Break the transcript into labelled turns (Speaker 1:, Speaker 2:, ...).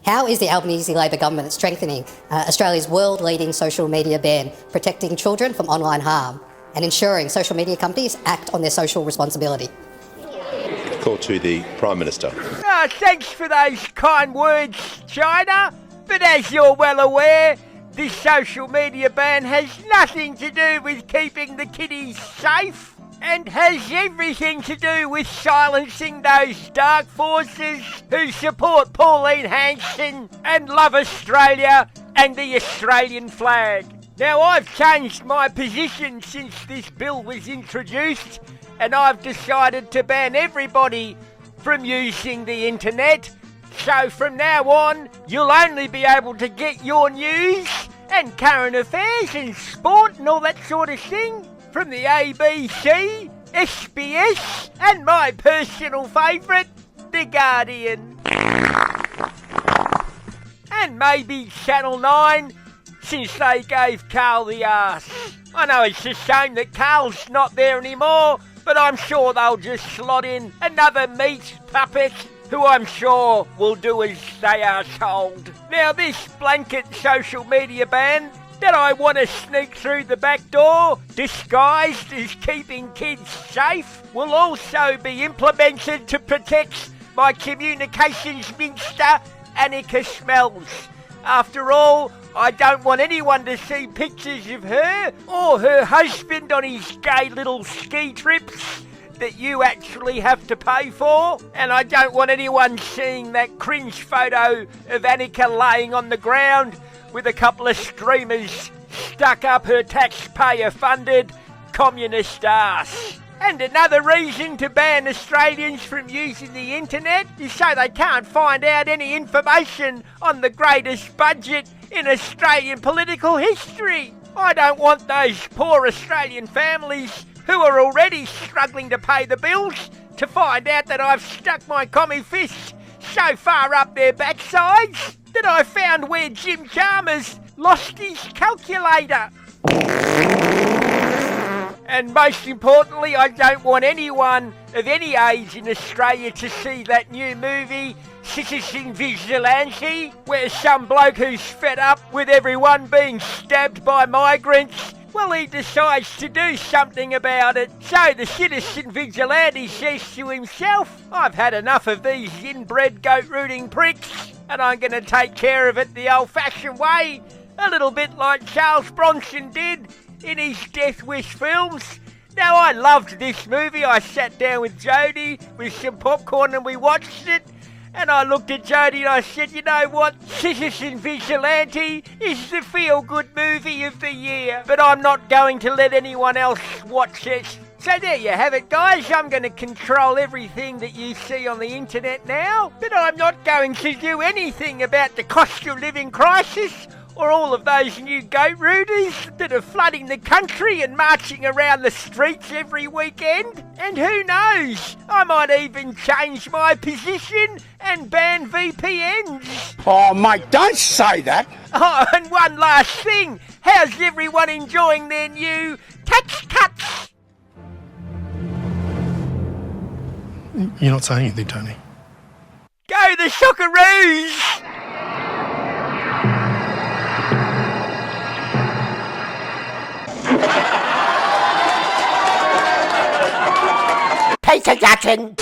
Speaker 1: How is the Albanese Labor government strengthening Australia's world-leading social media ban, protecting children from online harm and ensuring social media companies act on their social responsibility?
Speaker 2: Call to the Prime Minister.
Speaker 3: Thanks for those kind words, China. But as you're well aware, this social media ban has nothing to do with keeping the kiddies safe and has everything to do with silencing those dark forces who support Pauline Hanson and love Australia and the Australian flag. Now, I've changed my position since this bill was introduced, and I've decided to ban everybody from using the internet. So from now on, you'll only be able to get your news and current affairs and sport and all that sort of thing from the ABC, SBS, and my personal favourite, The Guardian. And maybe Channel 9, since they gave Carl the arse. I know it's a shame that Carl's not there anymore, but I'm sure they'll just slot in another meat puppet who I'm sure will do as they are told. Now, this blanket social media ban that I want to sneak through the back door, disguised as keeping kids safe, will also be implemented to protect my communications minister, Annika Smells. After all, I don't want anyone to see pictures of her or her husband on his gay little ski trips that you actually have to pay for. And I don't want anyone seeing that cringe photo of Annika laying on the ground with a couple of streamers stuck up her taxpayer-funded communist arse. And another reason to ban Australians from using the internet is so they can't find out any information on the greatest budget in Australian political history. I don't want those poor Australian families who are already struggling to pay the bills to find out that I've stuck my commie fist so far up their backsides that I found where Jim Chalmers lost his calculator. And most importantly, I don't want anyone of any age in Australia to see that new movie, Citizen Vigilante, where some bloke who's fed up with everyone being stabbed by migrants, well, he decides to do something about it. So the citizen vigilante says to himself, I've had enough of these inbred goat-rooting pricks, and I'm going to take care of it the old-fashioned way, a little bit like Charles Bronson did in his Death Wish films. Now, I loved this movie. I sat down with Jodie with some popcorn and we watched it. And I looked at Jodie and I said, you know what? Citizen Vigilante is the feel-good movie of the year. But I'm not going to let anyone else watch it. So there you have it, guys. I'm going to control everything that you see on the internet now. But I'm not going to do anything about the cost of living crisis or all of those new goat rooters that are flooding the country and marching around the streets every weekend. And who knows, I might even change my position and ban VPNs.
Speaker 4: Oh, mate, don't say that.
Speaker 3: Oh, and one last thing. How's everyone enjoying their new tax cuts?
Speaker 5: You're not saying anything, Tony.
Speaker 3: Go the Socceroos!
Speaker 4: Peter Dutton.